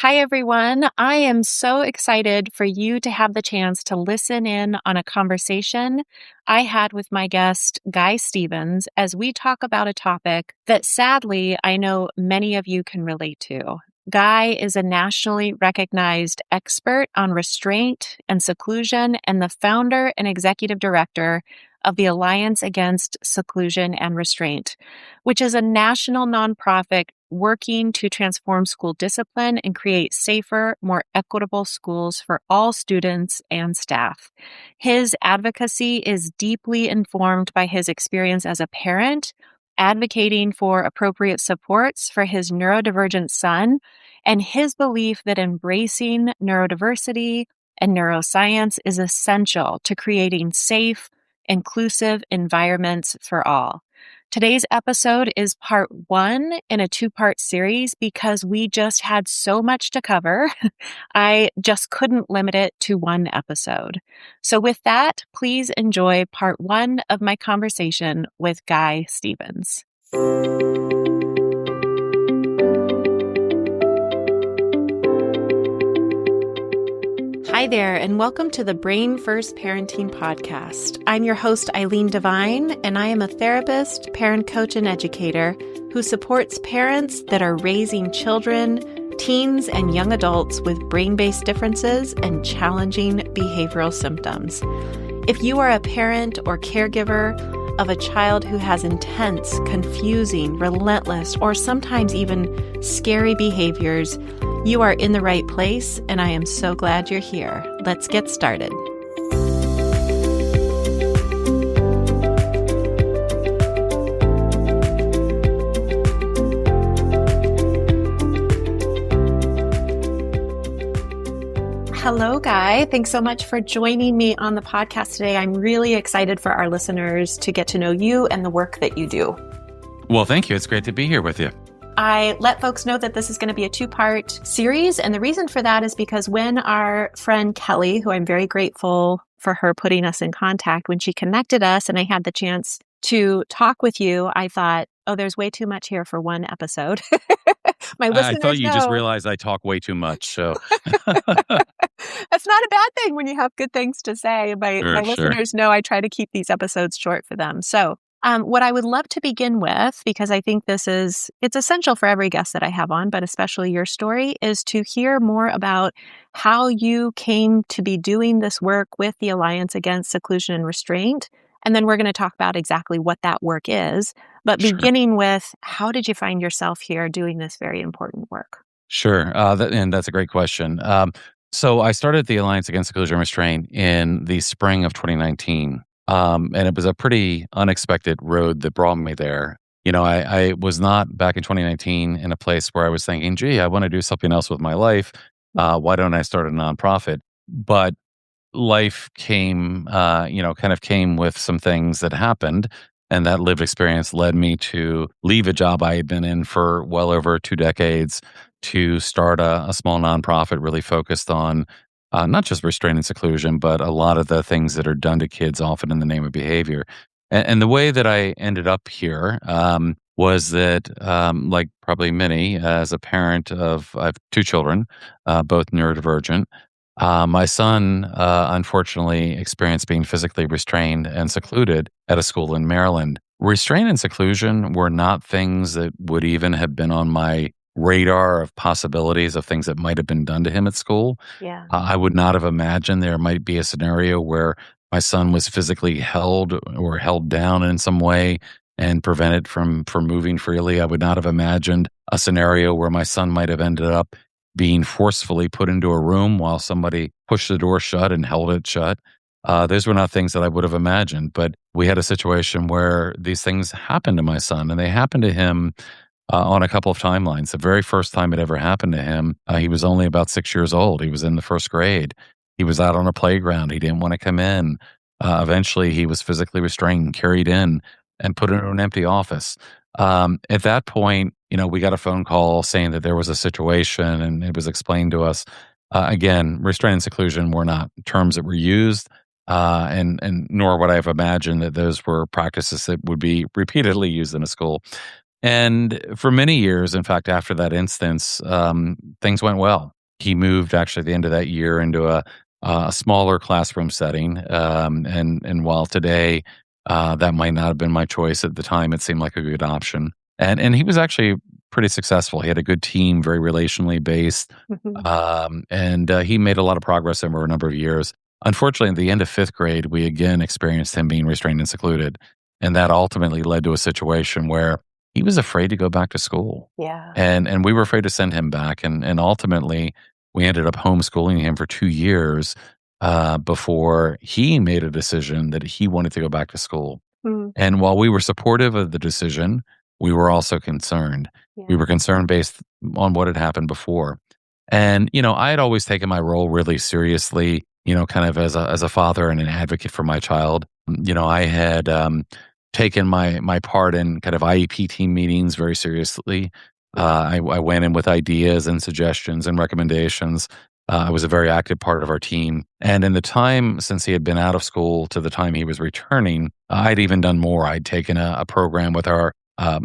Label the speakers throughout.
Speaker 1: Hi, everyone. I am so excited for you to have the chance to listen in on a conversation I had with my guest, Guy Stevens, as we talk about a topic that sadly I know many of you can relate to. Guy is a nationally recognized expert on restraint and seclusion and the founder and executive director of the Alliance Against Seclusion and Restraint, which is a national nonprofit working to transform school discipline and create safer, more equitable schools for all students and staff. His advocacy is deeply informed by his experience as a parent, advocating for appropriate supports for his neurodivergent son, and his belief that embracing neurodiversity and neuroscience is essential to creating safe, inclusive environments for all. Today's episode is part one in a two-part series because we just had so much to cover. I just couldn't limit it to one episode. So with that, please enjoy part one of my conversation with Guy Stevens. Hi there, and welcome to the Brain First Parenting Podcast. I'm your host, Eileen Devine, and I am a therapist, parent coach, and educator who supports parents that are raising children, teens, and young adults with brain-based differences and challenging behavioral symptoms. If you are a parent or caregiver of a child who has intense, confusing, relentless, or sometimes even scary behaviors, you are in the right place, and I am so glad you're here. Let's get started. Hello, Guy. Thanks so much for joining me on the podcast today. I'm really excited for our listeners to get to know you and the work that you do.
Speaker 2: Well, thank you. It's great to be here with you.
Speaker 1: I let folks know that this is going to be a two-part series. And the reason for that is because when our friend Kelly, who I'm very grateful for her putting us in contact, when she connected us and I had the chance to talk with you, I thought, oh, there's way too much here for one episode. My listeners
Speaker 2: I thought you
Speaker 1: know.
Speaker 2: just realized I talk way too much. So
Speaker 1: That's not a bad thing when you have good things to say. My
Speaker 2: Sure.
Speaker 1: listeners know I try to keep these episodes short for them. So what I would love to begin with, because I think it's essential for every guest that I have on, but especially your story, is to hear more about how you came to be doing this work with the Alliance Against Seclusion and Restraint. And then we're going to talk about exactly what that work is. But
Speaker 2: Sure.
Speaker 1: beginning with, how did you find yourself here doing this very important work?
Speaker 2: Sure. And that's a great question. So I started the Alliance Against Seclusion and Restraint in the spring of 2019. And it was a pretty unexpected road that brought me there. You know, I was not back in 2019 in a place where I was thinking, gee, I want to do something else with my life. Why don't I start a nonprofit? But life came, kind of came with some things that happened. And that lived experience led me to leave a job I had been in for well over 2 decades to start a small nonprofit really focused on not just restraint and seclusion, but a lot of the things that are done to kids, often in the name of behavior. And the way that I ended up here was that, like probably many, as a parent I have 2 children, both neurodivergent. My son, unfortunately, experienced being physically restrained and secluded at a school in Maryland. Restraint and seclusion were not things that would even have been on my radar of possibilities of things that might have been done to him at school.
Speaker 1: Yeah.
Speaker 2: I would not have imagined there might be a scenario where my son was physically held or held down in some way and prevented from moving freely. I would not have imagined a scenario where my son might have ended up being forcefully put into a room while somebody pushed the door shut and held it shut. Those were not things that I would have imagined. But we had a situation where these things happened to my son, and they happened to him on a couple of timelines. The very first time it ever happened to him, he was only about 6 years old. He was in the first grade. He was out on a playground. He didn't want to come in. Eventually, he was physically restrained, carried in, and put into an empty office. At that point, we got a phone call saying that there was a situation, and it was explained to us. Again, restraint and seclusion were not terms that were used, and nor would I have imagined that those were practices that would be repeatedly used in a school. And for many years, in fact, after that instance, things went well. He moved actually at the end of that year into a smaller classroom setting. And while today that might not have been my choice at the time, it seemed like a good option. And he was actually pretty successful. He had a good team, very relationally based,
Speaker 1: Mhm.
Speaker 2: and he made a lot of progress over a number of years. Unfortunately, at the end of fifth grade, we again experienced him being restrained and secluded, and that ultimately led to a situation where he was afraid to go back to school,
Speaker 1: Yeah.
Speaker 2: and we were afraid to send him back, and ultimately we ended up homeschooling him for 2 years before he made a decision that he wanted to go back to school.
Speaker 1: Mm.
Speaker 2: And while we were supportive of the decision, we were also concerned. We
Speaker 1: Yeah.
Speaker 2: were concerned based on what had happened before. And, I had always taken my role really seriously, kind of as a father and an advocate for my child. I had taken my part in kind of IEP team meetings very seriously.
Speaker 1: Yeah.
Speaker 2: I went in with ideas and suggestions and recommendations. I was a very active part of our team. And in the time since he had been out of school to the time he was returning, I'd even done more. I'd taken a program with our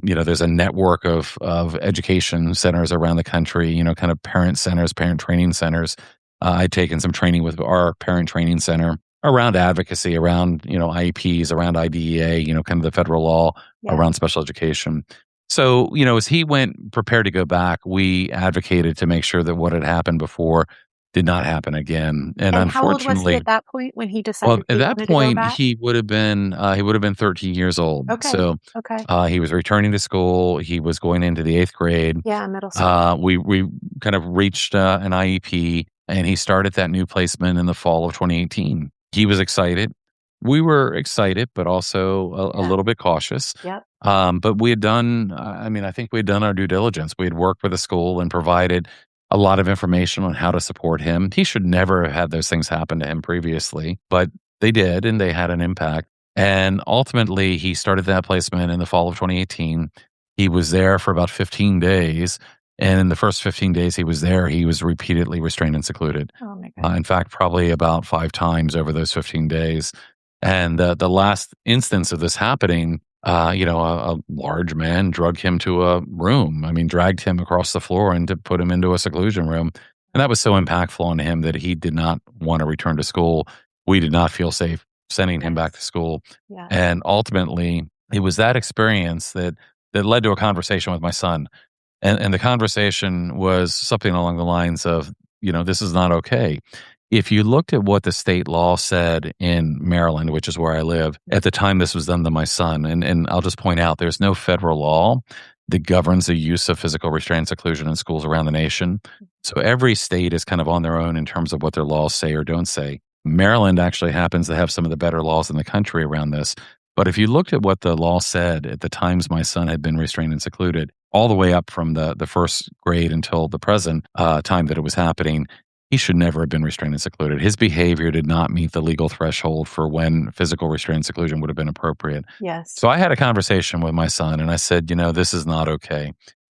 Speaker 2: there's a network of education centers around the country, kind of parent centers, parent training centers. I'd taken some training with our parent training center around advocacy, around, IEPs, around IDEA, kind of the federal law
Speaker 1: Yeah.
Speaker 2: around special education. So, as he went prepared to go back, we advocated to make sure that what had happened before did not happen again. And
Speaker 1: And how old was he
Speaker 2: unfortunately,
Speaker 1: at that point when he
Speaker 2: well,
Speaker 1: decided
Speaker 2: at
Speaker 1: he
Speaker 2: that
Speaker 1: wanted to go
Speaker 2: point,
Speaker 1: back?
Speaker 2: he would have been 13 years old.
Speaker 1: Okay.
Speaker 2: So
Speaker 1: Okay.
Speaker 2: he was returning to school. He was going into the eighth grade.
Speaker 1: Yeah, middle school.
Speaker 2: We kind of reached an IEP, and he started that new placement in the fall of 2018. He was excited. We were excited, but also a
Speaker 1: Yeah.
Speaker 2: little bit cautious.
Speaker 1: Yep.
Speaker 2: But we had done. I think we had done our due diligence. We had worked with the school and provided a lot of information on how to support him. He should never have had those things happen to him previously, but they did, and they had an impact. And ultimately, he started that placement in the fall of 2018. He was there for about 15 days. And in the first 15 days he was there, he was repeatedly restrained and secluded.
Speaker 1: Oh my goodness.
Speaker 2: In fact, probably about 5 times over those 15 days. And the last instance of this happening, a large man drugged him to a room. I mean, dragged him across the floor and to put him into a seclusion room. And that was so impactful on him that he did not want to return to school. We did not feel safe sending him back
Speaker 1: Yes.
Speaker 2: to school.
Speaker 1: Yeah.
Speaker 2: And ultimately, it was that experience that led to a conversation with my son. And the conversation was something along the lines of, this is not okay. If you looked at what the state law said in Maryland, which is where I live, at the time this was done to my son, and I'll just point out there's no federal law that governs the use of physical restraint and seclusion in schools around the nation. So every state is kind of on their own in terms of what their laws say or don't say. Maryland actually happens to have some of the better laws in the country around this. But if you looked at what the law said at the times my son had been restrained and secluded, all the way up from the first grade until the present time that it was happening, he should never have been restrained and secluded. His behavior did not meet the legal threshold for when physical restraint and seclusion would have been appropriate.
Speaker 1: Yes.
Speaker 2: So I had a conversation with my son and I said, this is not okay.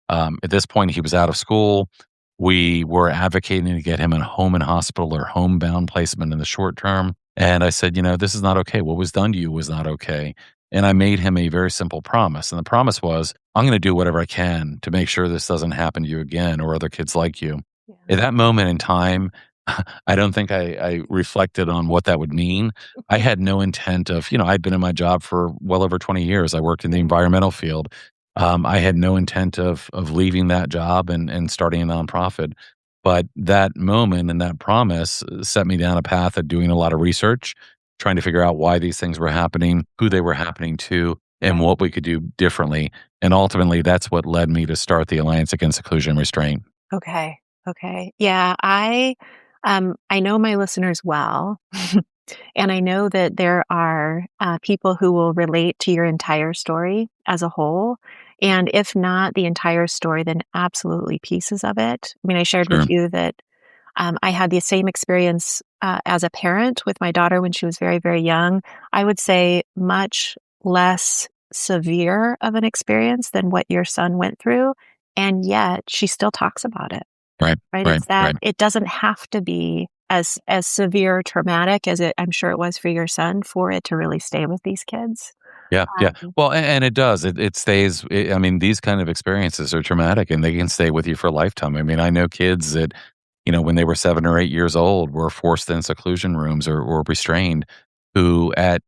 Speaker 2: At this point, he was out of school. We were advocating to get him in home and hospital or homebound placement in the short term. And I said, this is not okay. What was done to you was not okay. And I made him a very simple promise. And the promise was, I'm going to do whatever I can to make sure this doesn't happen to you again or other kids like you.
Speaker 1: Yeah.
Speaker 2: At that moment in time, I don't think I reflected on what that would mean. I had no intent of, I'd been in my job for well over 20 years. I worked in the environmental field. I had no intent of leaving that job and starting a nonprofit. But that moment and that promise set me down a path of doing a lot of research, trying to figure out why these things were happening, who they were happening to, and
Speaker 1: Right.
Speaker 2: what we could do differently. And ultimately, that's what led me to start the Alliance Against Seclusion and Restraint.
Speaker 1: Okay. Okay. Yeah, I know my listeners well, and I know that there are people who will relate to your entire story as a whole. And if not the entire story, then absolutely pieces of it. I mean, I shared with
Speaker 2: Sure.
Speaker 1: you that I had the same experience as a parent with my daughter when she was very, very young. I would say much less severe of an experience than what your son went through. And yet she still talks about it.
Speaker 2: Right.
Speaker 1: Right?
Speaker 2: Right.
Speaker 1: It's that
Speaker 2: Right.
Speaker 1: it doesn't have to be as severe or traumatic as I'm sure it was for your son for it to really stay with these kids.
Speaker 2: Yeah, yeah.
Speaker 1: Um,
Speaker 2: Well, and it does. It stays. I mean, these kind of experiences are traumatic, and they can stay with you for a lifetime. I mean, I know kids that, when they were 7 or 8 years old, were forced in seclusion rooms or restrained, who at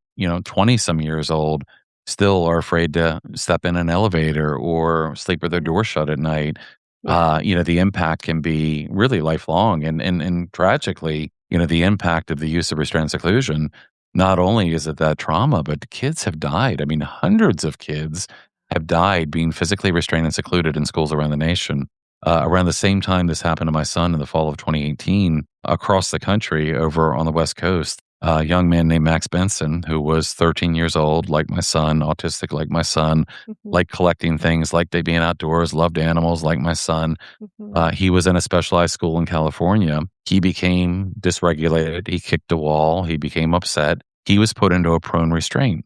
Speaker 2: 20 some years old still are afraid to step in an elevator or sleep with their
Speaker 1: yeah,
Speaker 2: door shut at night.
Speaker 1: yeah,
Speaker 2: The impact can be really lifelong, and tragically, the impact of the use of restrained seclusion, not only is it that trauma, but kids have died. I mean, hundreds of kids have died being physically restrained and secluded in schools around the nation. Around the same time this happened to my son in the fall of 2018, across the country over on the West Coast, a young man named Max Benson, who was 13 years old, like my son, autistic like my son,
Speaker 1: mhm,
Speaker 2: liked collecting things, liked being outdoors, loved animals like my son.
Speaker 1: mhm.
Speaker 2: He was in a specialized school in California. He became dysregulated. He kicked a wall. He became upset. He was put into a prone restraint.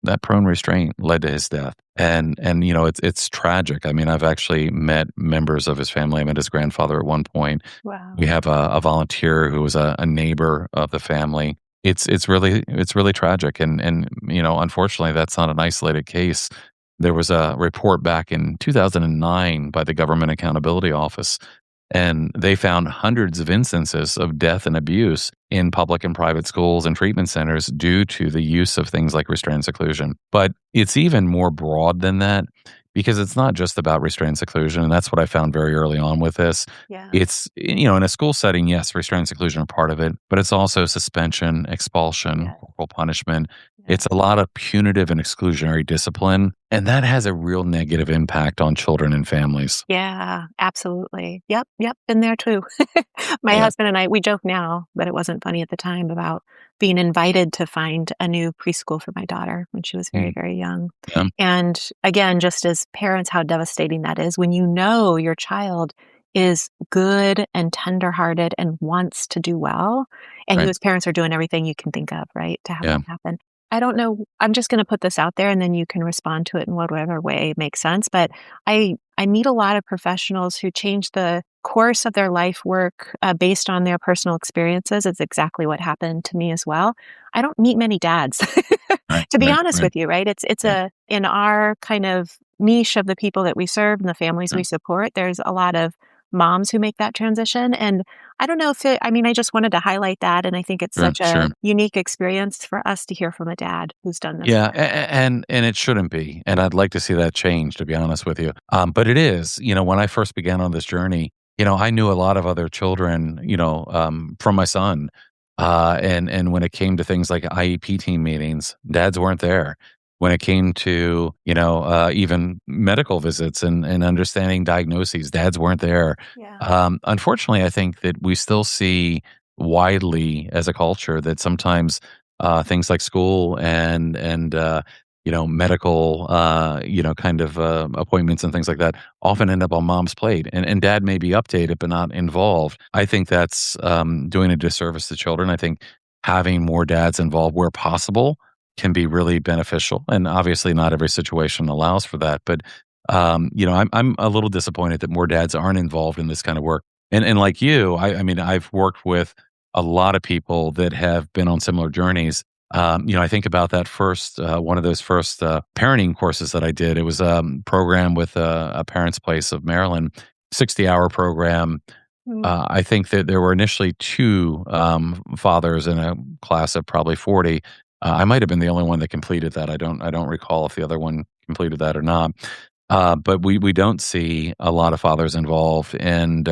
Speaker 2: That prone restraint led to his death. And it's tragic. I mean, I've actually met members of his family. I met his grandfather at one point. We
Speaker 1: Wow.
Speaker 2: have a volunteer who was a neighbor of the family. It's really tragic. And unfortunately, that's not an isolated case. There was a report back in 2009 by the Government Accountability Office, and they found hundreds of instances of death and abuse in public and private schools and treatment centers due to the use of things like restrained seclusion. But it's even more broad than that, because it's not just about restrained seclusion. And that's what I found very early on with this.
Speaker 1: Yeah,
Speaker 2: It's, in a school setting, yes, restrained seclusion are part of it, but it's also suspension, expulsion,
Speaker 1: yeah,
Speaker 2: corporal punishment.
Speaker 1: yeah.
Speaker 2: It's a lot of punitive and exclusionary discipline. And that has a real negative impact on children and families.
Speaker 1: Yeah, absolutely. Yep, yep, been there too. My
Speaker 2: Yeah.
Speaker 1: husband and I, we joke now, but it wasn't funny at the time about being invited to find a new preschool for my daughter when she was very,
Speaker 2: Mm.
Speaker 1: very young.
Speaker 2: Yeah.
Speaker 1: And again, just as parents, how devastating that is when you know your child is good and tenderhearted and wants to do well, and you
Speaker 2: Right.
Speaker 1: as parents are doing everything you can think of, right, to have
Speaker 2: Yeah.
Speaker 1: that happen. I don't know. I'm just going to put this out there and then you can respond to it in whatever way makes sense. But I meet a lot of professionals who change the course of their life work based on their personal experiences. It's exactly what happened to me as well. I don't meet many dads,
Speaker 2: Right.
Speaker 1: to be
Speaker 2: Right.
Speaker 1: honest
Speaker 2: Right.
Speaker 1: with you, right? It's
Speaker 2: Yeah.
Speaker 1: a in our kind of niche of the people that we serve and the families
Speaker 2: Yeah.
Speaker 1: we support, there's a lot of moms who make that transition. And I don't know if it, I mean, I just wanted to highlight that. And I think it's
Speaker 2: Sure.
Speaker 1: such a
Speaker 2: Sure.
Speaker 1: unique experience for us to hear from a dad who's done this
Speaker 2: Yeah,
Speaker 1: work.
Speaker 2: and it shouldn't be, and I'd like to see that change, to be honest with you. But it is. When I first began on this journey, I knew a lot of other children, from my son, and when it came to things like IEP team meetings, dads weren't there. When it came to even medical visits and understanding diagnoses, dads weren't there.
Speaker 1: Yeah.
Speaker 2: Unfortunately, I think that we still see widely as a culture that sometimes things like school and medical kind of appointments and things like that often end up on mom's plate, and dad may be updated but not involved. I think that's doing a disservice to children. I think having more dads involved where possible can be really beneficial, and obviously not every situation allows for that. But I'm a little disappointed that more dads aren't involved in this kind of work. And like you, I mean, I've worked with a lot of people that have been on similar journeys. I think about that first one of those first parenting courses that I did. It was a program with a Parents Place of Maryland, 60-hour program.
Speaker 1: Mm,
Speaker 2: I think that there were initially two fathers in a class of probably 40. I might have been the only one that completed that. I don't recall if the other one completed that or not. But we don't see a lot of fathers involved, and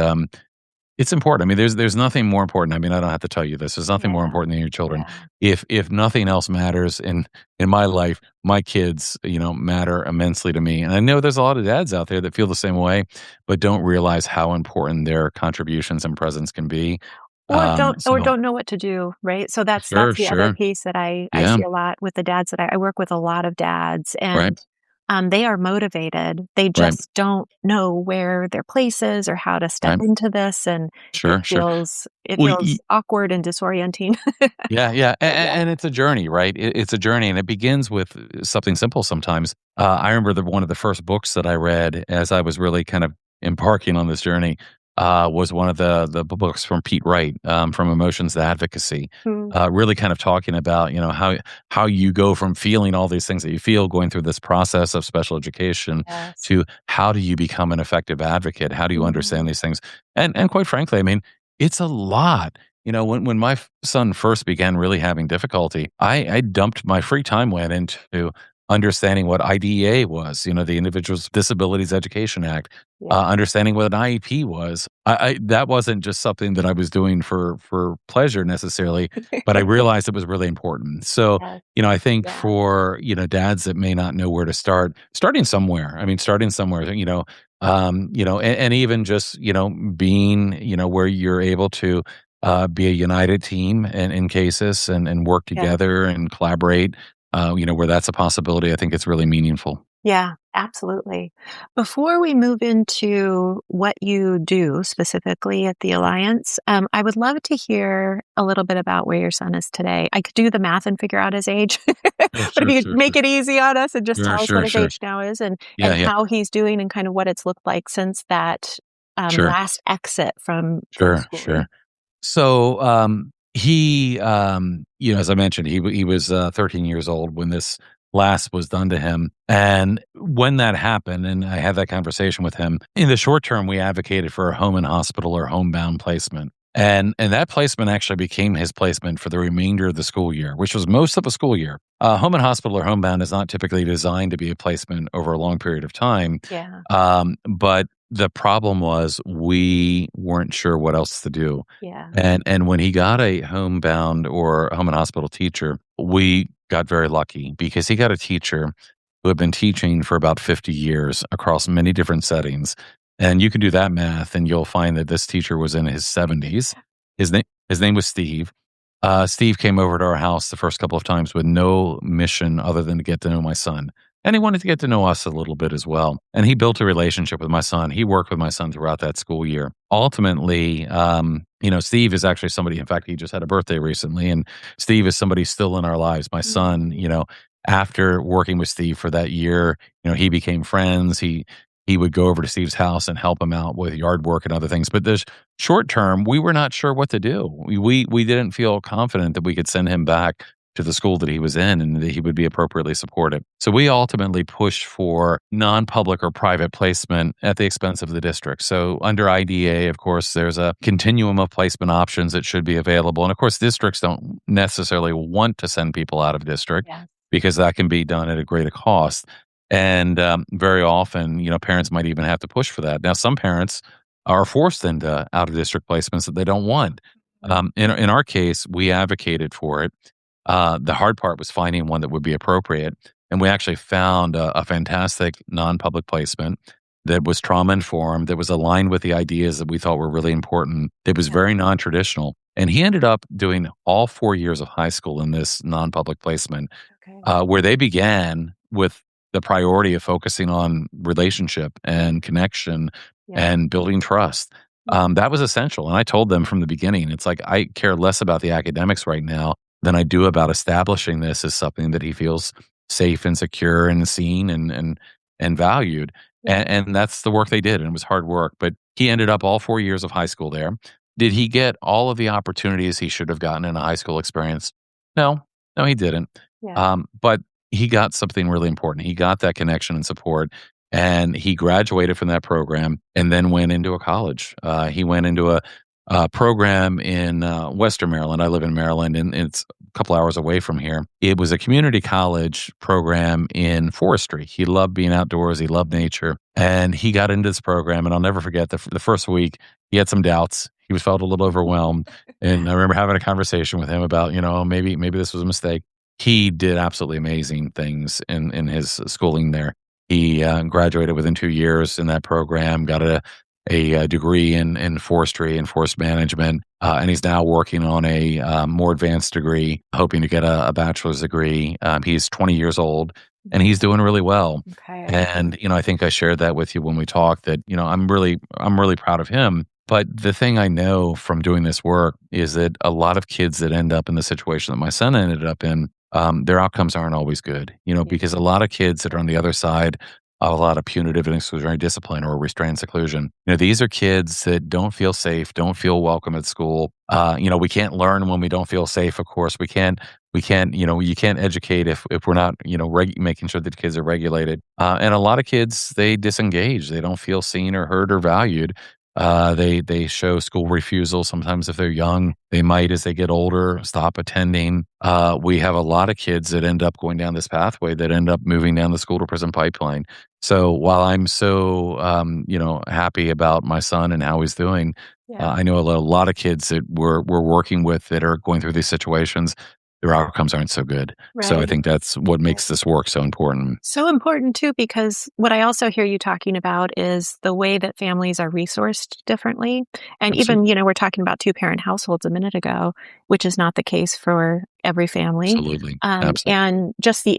Speaker 2: it's important. I mean, there's nothing more important. I mean, I don't have to tell you this. There's nothing more
Speaker 1: yeah.
Speaker 2: important than your children.
Speaker 1: Yeah.
Speaker 2: If nothing else matters in my life, my kids, matter immensely to me. And I know there's a lot of dads out there that feel the same way, but don't realize how important their contributions and presence can be.
Speaker 1: Or
Speaker 2: So
Speaker 1: don't know what to do, right? So
Speaker 2: sure,
Speaker 1: that's the other
Speaker 2: sure,
Speaker 1: piece that I
Speaker 2: yeah,
Speaker 1: see a lot with the dads that I work with a lot of dads
Speaker 2: right,
Speaker 1: and they are motivated. They
Speaker 2: right,
Speaker 1: just don't know where their place is or how to step
Speaker 2: right,
Speaker 1: into this and
Speaker 2: sure, sure.
Speaker 1: it
Speaker 2: Well,
Speaker 1: feels awkward and disorienting.
Speaker 2: yeah, yeah,
Speaker 1: But yeah.
Speaker 2: and it's a journey, right? It's a journey, and it begins with something simple sometimes. I remember one of the first books that I read as I was really kind of embarking on this journey was one of the books from Pete Wright, from Emotions to Advocacy,
Speaker 1: Mm,
Speaker 2: really kind of talking about, how you go from feeling all these things that you feel, going through this process of special education,
Speaker 1: yes.
Speaker 2: to how do you become an effective advocate? How do you understand
Speaker 1: Mhm.
Speaker 2: these things? And quite frankly, I mean, it's a lot. When my son first began really having difficulty, I dumped my free time went into understanding what IDEA was, the Individuals with Disabilities Education Act,
Speaker 1: Yeah.
Speaker 2: understanding what an IEP was. I that wasn't just something that I was doing for pleasure necessarily, but I realized it was really important. So,
Speaker 1: Yes.
Speaker 2: I think
Speaker 1: Yeah.
Speaker 2: for, dads that may not know where to start, starting somewhere. I mean, starting somewhere, and even just, being, where you're able to be a united team in cases and work
Speaker 1: Yeah.
Speaker 2: together and collaborate, where that's a possibility. I think it's really meaningful.
Speaker 1: Yeah, absolutely. Before we move into what you do specifically at the Alliance, I would love to hear a little bit about where your son is today. I could do the math and figure out his age,
Speaker 2: Sure,
Speaker 1: but if
Speaker 2: sure,
Speaker 1: you could
Speaker 2: sure,
Speaker 1: make
Speaker 2: sure.
Speaker 1: it easy on us and just
Speaker 2: Sure,
Speaker 1: tell us what
Speaker 2: sure,
Speaker 1: his
Speaker 2: sure.
Speaker 1: age now is and
Speaker 2: Yeah, yeah.
Speaker 1: how he's doing and kind of what it's looked like since that
Speaker 2: Sure,
Speaker 1: last exit from
Speaker 2: sure,
Speaker 1: schooling.
Speaker 2: sure. So, he, as I mentioned, he was 13 years old when this last was done to him. And when that happened, and I had that conversation with him, in the short term, we advocated for a home and hospital or homebound placement. And that placement actually became his placement for the remainder of the school year, which was most of the school year. Home and hospital or homebound is not typically designed to be a placement over a long period of time.
Speaker 1: Yeah,
Speaker 2: But the problem was we weren't sure what else to do.
Speaker 1: yeah,
Speaker 2: And when he got a homebound or a home and hospital teacher, we got very lucky because he got a teacher who had been teaching for about 50 years across many different settings. And you can do that math and you'll find that this teacher was in his 70s. His name was Steve. Steve came over to our house the first couple of times with no mission other than to get to know my son. And he wanted to get to know us a little bit as well. And he built a relationship with my son. He worked with my son throughout that school year. Ultimately, Steve is actually somebody, in fact, he just had a birthday recently, and Steve is somebody still in our lives. My son,
Speaker 1: mm,
Speaker 2: after working with Steve for that year, he became friends. He would go over to Steve's house and help him out with yard work and other things. But this short term, we were not sure what to do. We didn't feel confident that we could send him back to the school that he was in and that he would be appropriately supported. So we ultimately pushed for non-public or private placement at the expense of the district. So under IDA, of course, there's a continuum of placement options that should be available. And of course, districts don't necessarily want to send people out of district
Speaker 1: yeah,
Speaker 2: because that can be done at a greater cost. And very often, parents might even have to push for that. Now, some parents are forced into out of district placements that they don't want.
Speaker 1: mm,
Speaker 2: In our case, we advocated for it. The hard part was finding one that would be appropriate, and we actually found a fantastic non-public placement that was trauma-informed, that was aligned with the ideas that we thought were really important, that was
Speaker 1: yeah,
Speaker 2: very non-traditional, and he ended up doing all 4 years of high school in this non-public placement,
Speaker 1: okay,
Speaker 2: where they began with the priority of focusing on relationship and connection
Speaker 1: yeah,
Speaker 2: and building trust. That was essential, and I told them from the beginning, it's like, I care less about the academics right now than I do about establishing this as something that he feels safe and secure and seen and valued.
Speaker 1: yeah,
Speaker 2: And that's the work they did, and it was hard work. But he ended up all 4 years of high school there. Did he get all of the opportunities he should have gotten in a high school experience? No, no, he didn't.
Speaker 1: yeah,
Speaker 2: But he got something really important. He got that connection and support, and he graduated from that program and then went into a college. He went into a program in Western Maryland. I live in Maryland, and it's a couple hours away from here. It was a community college program in forestry. He loved being outdoors. He loved nature, and he got into this program. And I'll never forget the first week. He had some doubts. He was felt a little overwhelmed, and I remember having a conversation with him about, maybe this was a mistake. He did absolutely amazing things in his schooling there. He graduated within 2 years in that program, got a degree in forestry and forest management, and he's now working on a more advanced degree, hoping to get a bachelor's degree. He's 20 years old, and he's doing really well.
Speaker 1: okay,
Speaker 2: And I think I shared that with you when we talked. That I'm really proud of him. But the thing I know from doing this work is that a lot of kids that end up in the situation that my son ended up in, their outcomes aren't always good.
Speaker 1: yeah,
Speaker 2: Because a lot of kids that are on the other side a lot of punitive and exclusionary discipline or restrained seclusion. These are kids that don't feel safe, don't feel welcome at school. We can't learn when we don't feel safe. Of course, we can't, you can't educate if we're not, making sure that kids are regulated. And a lot of kids, they disengage. They don't feel seen or heard or valued. They show school refusal. Sometimes if they're young, they might, as they get older, stop attending. We have a lot of kids that end up going down this pathway that end up moving down the school to prison pipeline. So while I'm so, happy about my son and how he's doing,
Speaker 1: Yeah.
Speaker 2: I know a lot of kids that we're working with that are going through these situations. Their outcomes aren't so good. So I
Speaker 1: Right.
Speaker 2: think that's what
Speaker 1: Right.
Speaker 2: makes this work so important.
Speaker 1: So important too, because what I also hear you talking about is the way that families are resourced differently. And even,
Speaker 2: Absolutely.
Speaker 1: we're talking about two-parent households a minute ago, which is not the case for every family.
Speaker 2: Absolutely.
Speaker 1: And just the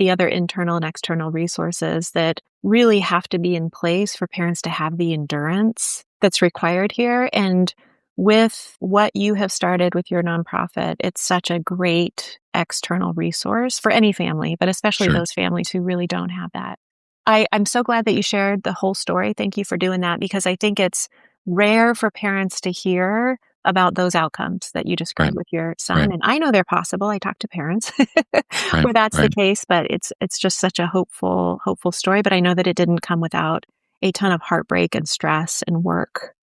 Speaker 1: other internal and external resources that really have to be in place for parents to have the endurance that's required here. And with what you have started with your nonprofit, it's such a great external resource for any family, but especially
Speaker 2: Sure.
Speaker 1: those families who really don't have that. I'm so glad that you shared the whole story. Thank you for doing that, because I think it's rare for parents to hear about those outcomes that you
Speaker 2: Right.
Speaker 1: described with your son.
Speaker 2: Right.
Speaker 1: And I know they're possible. I talk to parents
Speaker 2: Right.
Speaker 1: where that's the
Speaker 2: Right.
Speaker 1: case, but it's just such a hopeful story. But I know that it didn't come without a ton of heartbreak and stress and work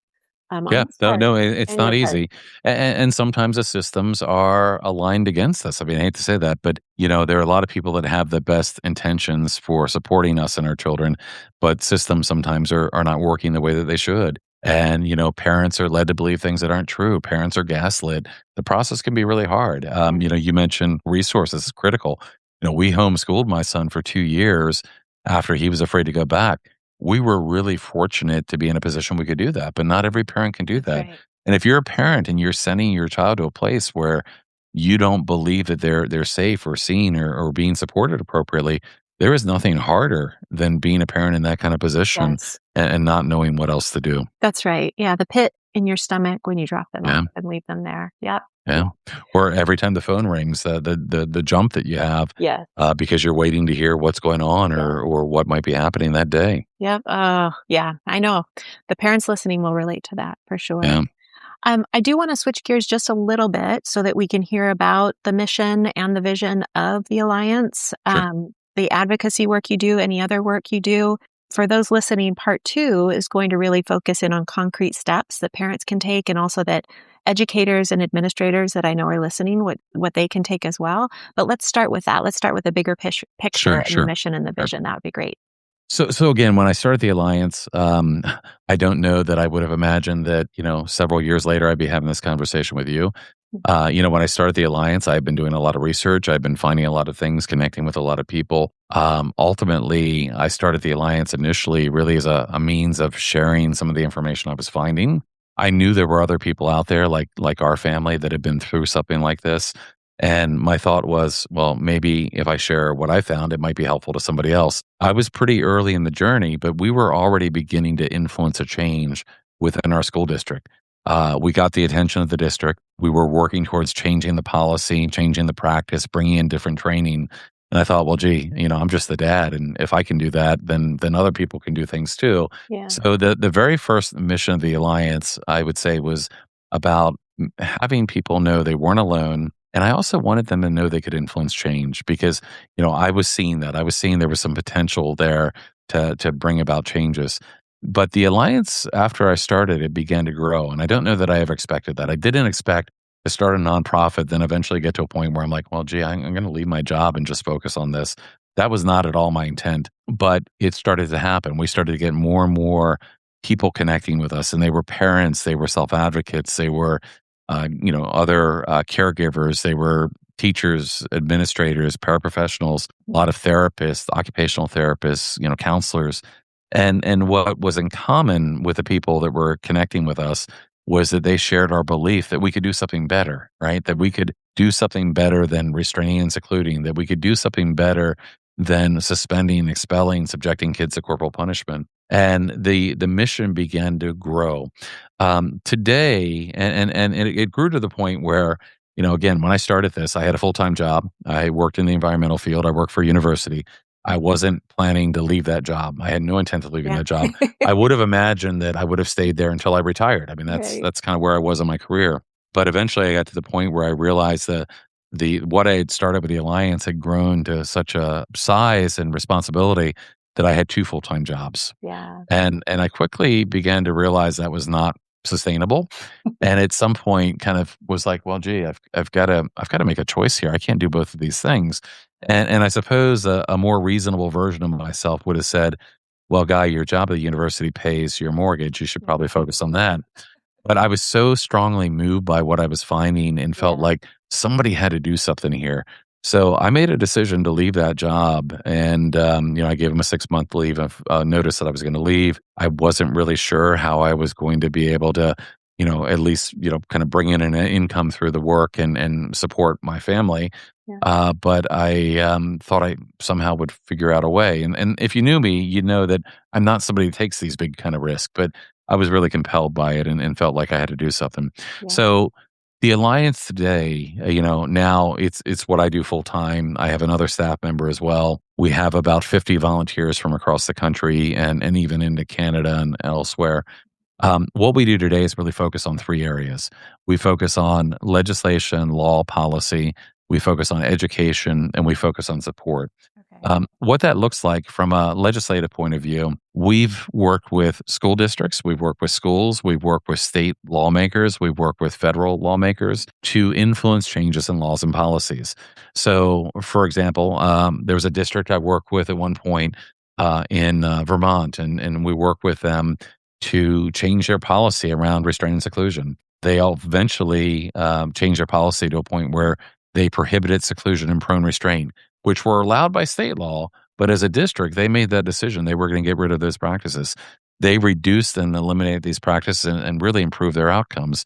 Speaker 1: on
Speaker 2: Yeah.
Speaker 1: his
Speaker 2: No,
Speaker 1: part
Speaker 2: no, it's
Speaker 1: and
Speaker 2: not
Speaker 1: your part.
Speaker 2: easy. And sometimes the systems are aligned against us. I mean, I hate to say that, but there are a lot of people that have the best intentions for supporting us and our children, but systems sometimes are not working the way that they should. And, parents are led to believe things that aren't true. Parents are gaslit. The process can be really hard.
Speaker 1: Yeah.
Speaker 2: You mentioned resources is critical. We homeschooled my son for 2 years after he was afraid to go back. We were really fortunate to be in a position we could do that, but not every parent can do
Speaker 1: That's
Speaker 2: that.
Speaker 1: right.
Speaker 2: And if you're a parent and you're sending your child to a place where you don't believe that they're safe or seen or being supported appropriately, there is nothing harder than being a parent in that kind of position
Speaker 1: Yes.
Speaker 2: and not knowing what else to do.
Speaker 1: That's right. Yeah, the pit in your stomach when you drop them
Speaker 2: Yeah.
Speaker 1: off and leave them there. Yep.
Speaker 2: Yeah.
Speaker 1: Yeah.
Speaker 2: Or every time the phone rings, the jump that you have
Speaker 1: Yes.
Speaker 2: because you're waiting to hear what's going on
Speaker 1: Yeah.
Speaker 2: or what might be happening that day.
Speaker 1: Yep. Yeah, I know. The parents listening will relate to that for sure.
Speaker 2: Yeah.
Speaker 1: I do want to switch gears just a little bit so that we can hear about the mission and the vision of the Alliance,
Speaker 2: Sure.
Speaker 1: the advocacy work you do, any other work you do. For those listening, part 2 is going to really focus in on concrete steps that parents can take, and also that educators and administrators that I know are listening, what they can take as well. But let's start with that. Let's start with the bigger picture
Speaker 2: Sure.
Speaker 1: and the
Speaker 2: Sure.
Speaker 1: mission and the vision. That would be great.
Speaker 2: So again, when I started the Alliance, I don't know that I would have imagined that, several years later, I'd be having this conversation with you. When I started the Alliance, I've been doing a lot of research. I've been finding a lot of things, connecting with a lot of people. Ultimately, I started the Alliance initially really as a means of sharing some of the information I was finding. I knew there were other people out there like our family that had been through something like this. And my thought was, well, maybe if I share what I found, it might be helpful to somebody else. I was pretty early in the journey, but we were already beginning to influence a change within our school district. We got the attention of the district. We were working towards changing the policy, changing the practice, bringing in different training. And I thought, well, gee, I'm just the dad, and if I can do that, then other people can do things too.
Speaker 1: Yeah.
Speaker 2: So the very first mission of the Alliance, I would say, was about having people know they weren't alone. And I also wanted them to know they could influence change because, I was seeing that. I was seeing there was some potential there to bring about changes. But the Alliance, after I started, it began to grow. And I don't know that I ever expected that. I didn't expect to start a nonprofit, then eventually get to a point where I'm like, well, gee, I'm going to leave my job and just focus on this. That was not at all my intent, but it started to happen. We started to get more and more people connecting with us, and they were parents, they were self advocates, they were other caregivers. They were teachers, administrators, paraprofessionals, a lot of therapists, occupational therapists, counselors. And what was in common with the people that were connecting with us was that they shared our belief that we could do something better, right? That we could do something better than restraining and secluding, that we could do something better than suspending, expelling, subjecting kids to corporal punishment. And the mission began to grow. Today, and it grew to the point where, again, when I started this, I had a full-time job. I worked in the environmental field. I worked for a university. I wasn't planning to leave that job. I had no intent of leaving
Speaker 1: Yeah.
Speaker 2: that job. I would have imagined that I would have stayed there until I retired. I mean,
Speaker 1: Right.
Speaker 2: that's kind of where I was in my career. But eventually I got to the point where I realized that the what I had started with the Alliance had grown to such a size and responsibility that I had 2 full-time jobs.
Speaker 1: Yeah.
Speaker 2: And I quickly began to realize that was not sustainable. And at some point kind of was like, well, gee, I've got to make a choice here. I can't do both of these things. And I suppose a more reasonable version of myself would have said, well, Guy, your job at the university pays your mortgage. You should probably focus on that. But I was so strongly moved by what I was finding and felt
Speaker 1: Yeah.
Speaker 2: like somebody had to do something here. So I made a decision to leave that job, and I gave them a 6-month leave of notice that I was going to leave. I wasn't really sure how I was going to be able to, at least kind of bring in an income through the work and support my family.
Speaker 1: Yeah.
Speaker 2: But I thought I somehow would figure out a way. And if you knew me, you'd know that I'm not somebody who takes these big kind of risks, but I was really compelled by it and felt like I had to do something.
Speaker 1: Yeah.
Speaker 2: So the Alliance today, now it's what I do full time. I have another staff member as well. We have about 50 volunteers from across the country and even into Canada and elsewhere. What we do today is really focus on 3 areas. We focus on legislation, law, policy. We focus on education, and we focus on support.
Speaker 1: Okay.
Speaker 2: What that looks like from a legislative point of view, we've worked with school districts, we've worked with schools, we've worked with state lawmakers, we've worked with federal lawmakers to influence changes in laws and policies. So, for example, there was a district I worked with at one point in Vermont, and we worked with them to change their policy around restraint and seclusion. They all eventually changed their policy to a point where they prohibited seclusion and prone restraint, which were allowed by state law. But as a district, they made that decision. They were going to get rid of those practices. They reduced and eliminated these practices and really improved their outcomes.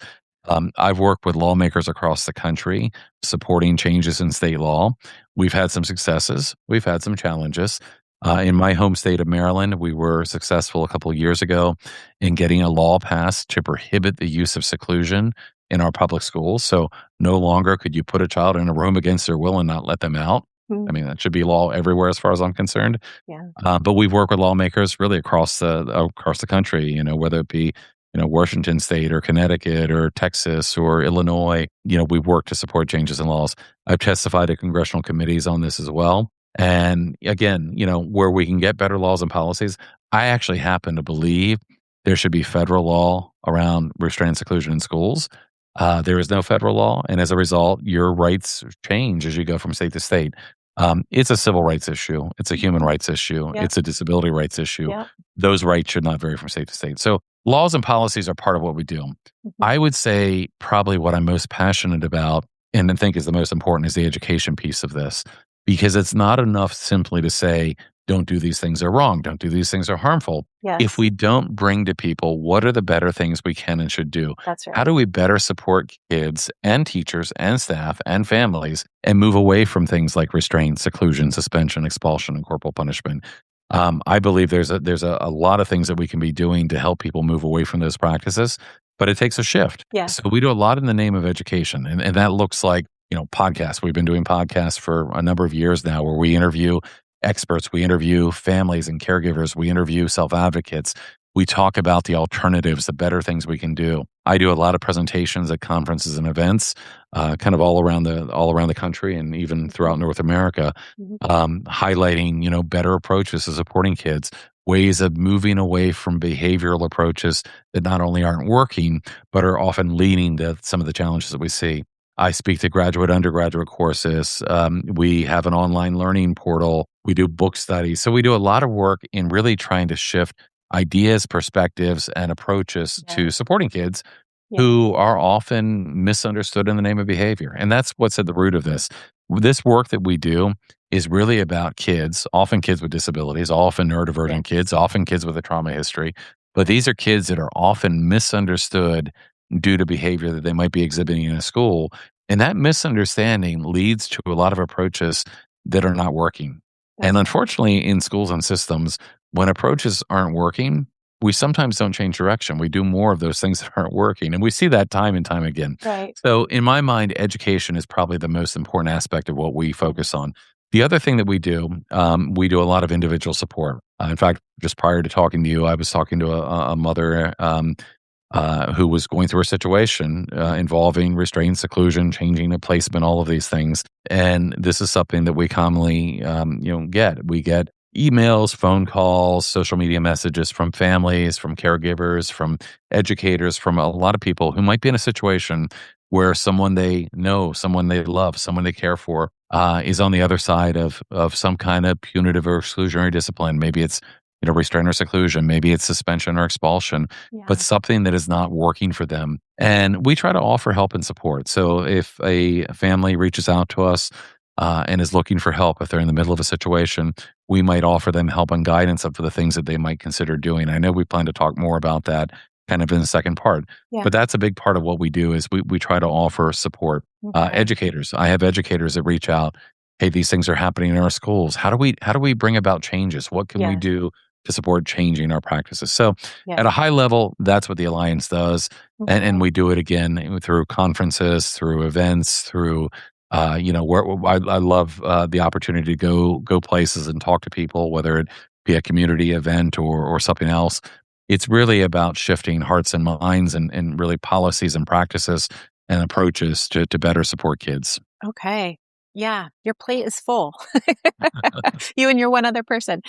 Speaker 2: I've worked with lawmakers across the country supporting changes in state law. We've had some successes. We've had some challenges. In my home state of Maryland, we were successful a couple of years ago in getting a law passed to prohibit the use of seclusion in our public schools. So no longer could you put a child in a room against their will and not let them out.
Speaker 1: Mm.
Speaker 2: I mean, that should be law everywhere as far as I'm concerned.
Speaker 1: Yeah.
Speaker 2: But we've worked with lawmakers really across the country, whether it be, Washington State or Connecticut or Texas or Illinois. We've worked to support changes in laws. I've testified at congressional committees on this as well. And again, where we can get better laws and policies, I actually happen to believe there should be federal law around restraint seclusion in schools. There is no federal law. And as a result, your rights change as you go from state to state. It's a civil rights issue. It's a human rights issue.
Speaker 1: Yeah.
Speaker 2: It's a disability rights issue.
Speaker 1: Yeah.
Speaker 2: Those rights should not vary from state to state. So laws and policies are part of what we do.
Speaker 1: Mhm.
Speaker 2: I would say probably what I'm most passionate about and I think is the most important is the education piece of this, because it's not enough simply to say, don't do these things, are wrong. Don't do these things, are harmful.
Speaker 1: Yes.
Speaker 2: If we don't bring to people what are the better things we can and should do,
Speaker 1: That's right.
Speaker 2: how do we better support kids and teachers and staff and families and move away from things like restraint, seclusion, suspension, expulsion, and corporal punishment? I believe there's a lot of things that we can be doing to help people move away from those practices, but it takes a shift.
Speaker 1: Yeah.
Speaker 2: So we do a lot in the name of education, and that looks like podcasts. We've been doing podcasts for a number of years now, where we interview experts, we interview families and caregivers, we interview self-advocates. We talk about the alternatives, the better things we can do. I do a lot of presentations at conferences and events, kind of all around the country and even throughout North America, highlighting better approaches to supporting kids, ways of moving away from behavioral approaches that not only aren't working but are often leading to some of the challenges that we see. I speak to graduate, undergraduate courses. We have an online learning portal. We do book studies. So we do a lot of work in really trying to shift ideas, perspectives, and approaches to supporting kids who are often misunderstood in the name of behavior. And that's what's at the root of this. This work that we do is really about kids, often kids with disabilities, often neurodivergent kids, often kids with a trauma history. But these are kids that are often misunderstood due to behavior that they might be exhibiting in a school. And that misunderstanding leads to a lot of approaches that are not working. And unfortunately, in schools and systems, when approaches aren't working, we sometimes don't change direction. We do more of those things that aren't working. And we see that time and time again.
Speaker 1: Right.
Speaker 2: So in my mind, education is probably the most important aspect of what we focus on. The other thing that we do a lot of individual support. In fact, just prior to talking to you, I was talking to a mother who was going through a situation involving restraint, seclusion, changing a placement, all of these things. And this is something that we commonly, get. We get emails, phone calls, social media messages from families, from caregivers, from educators, from a lot of people who might be in a situation where someone they know, someone they love, someone they care for is on the other side of some kind of punitive or exclusionary discipline. Maybe it's restraint or seclusion, maybe it's suspension or expulsion, but
Speaker 1: Yeah.
Speaker 2: something that is not working for them. And we try to offer help and support. So if a family reaches out to us and is looking for help, if they're in the middle of a situation, we might offer them help and guidance up for the things that they might consider doing. I know we plan to talk more about that kind of in the second part,
Speaker 1: Yeah.
Speaker 2: but that's a big part of what we do is we try to offer support.
Speaker 1: Okay.
Speaker 2: Educators, I have educators that reach out. Hey, these things are happening in our schools. How do we bring about changes? What can we
Speaker 1: Yes.
Speaker 2: do to support changing our practices? So
Speaker 1: Yes.
Speaker 2: at a high level, that's what the Alliance does. And
Speaker 1: Okay.
Speaker 2: we do it again through conferences, through events, through, where I love the opportunity to go places and talk to people, whether it be a community event or something else. It's really about shifting hearts and minds and really policies and practices and approaches to better support kids.
Speaker 1: Okay. Yeah, your plate is full. You and your one other person.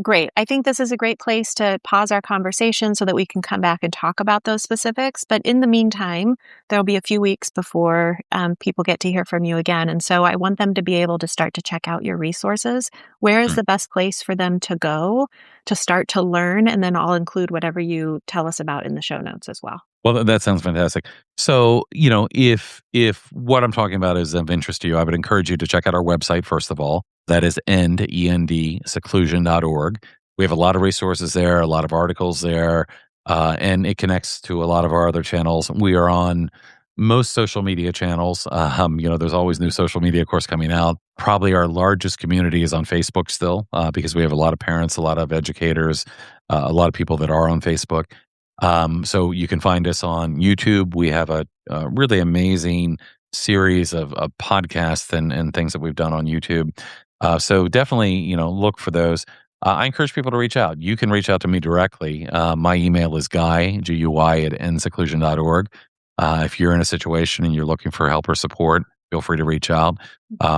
Speaker 1: Great. I think this is a great place to pause our conversation so that we can come back and talk about those specifics. But in the meantime, there'll be a few weeks before people get to hear from you again. And so I want them to be able to start to check out your resources. Where is the best place for them to go to start to learn? And then I'll include whatever you tell us about in the show notes as well.
Speaker 2: Well, that sounds fantastic. So, if what I'm talking about is of interest to you, I would encourage you to check out our website, first of all. That is seclusion.org. We have a lot of resources there, a lot of articles there, and it connects to a lot of our other channels. We are on most social media channels. There's always new social media, of course, coming out. Probably our largest community is on Facebook still, because we have a lot of parents, a lot of educators, a lot of people that are on Facebook. So you can find us on YouTube. We have a really amazing series of podcasts and things that we've done on YouTube. So definitely, look for those. I encourage people to reach out. You can reach out to me directly. My email is Guy, Guy at endseclusion.org. If you're in a situation and you're looking for help or support, feel free to reach out.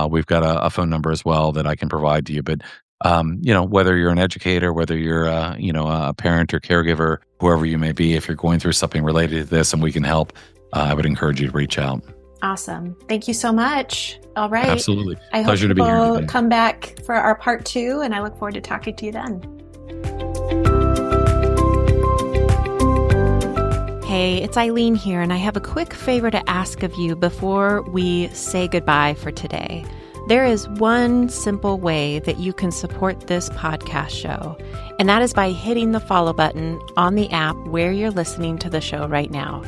Speaker 2: We've got a phone number as well that I can provide to you. But whether you're an educator, whether you're a parent or caregiver, whoever you may be, if you're going through something related to this and we can help, I would encourage you to reach out.
Speaker 1: Awesome. Thank you so much. All right.
Speaker 2: Absolutely.
Speaker 1: I
Speaker 2: Pleasure
Speaker 1: hope
Speaker 2: to be here
Speaker 1: you'll
Speaker 2: today.
Speaker 1: come back for our part 2, and I look forward to talking to you then. Hey, it's Eileen here, and I have a quick favor to ask of you before we say goodbye for today. There is one simple way that you can support this podcast show, and that is by hitting the follow button on the app where you're listening to the show right now.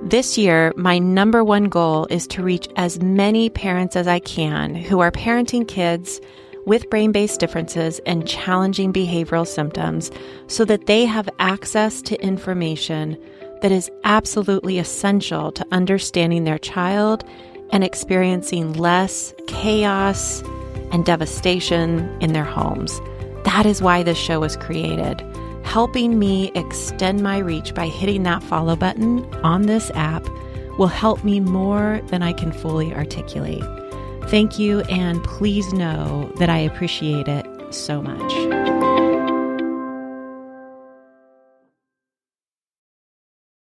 Speaker 1: This year, my number one goal is to reach as many parents as I can who are parenting kids with brain-based differences and challenging behavioral symptoms so that they have access to information that is absolutely essential to understanding their child and experiencing less chaos and devastation in their homes. That is why this show was created. Helping me extend my reach by hitting that follow button on this app will help me more than I can fully articulate. Thank you, and please know that I appreciate it so much.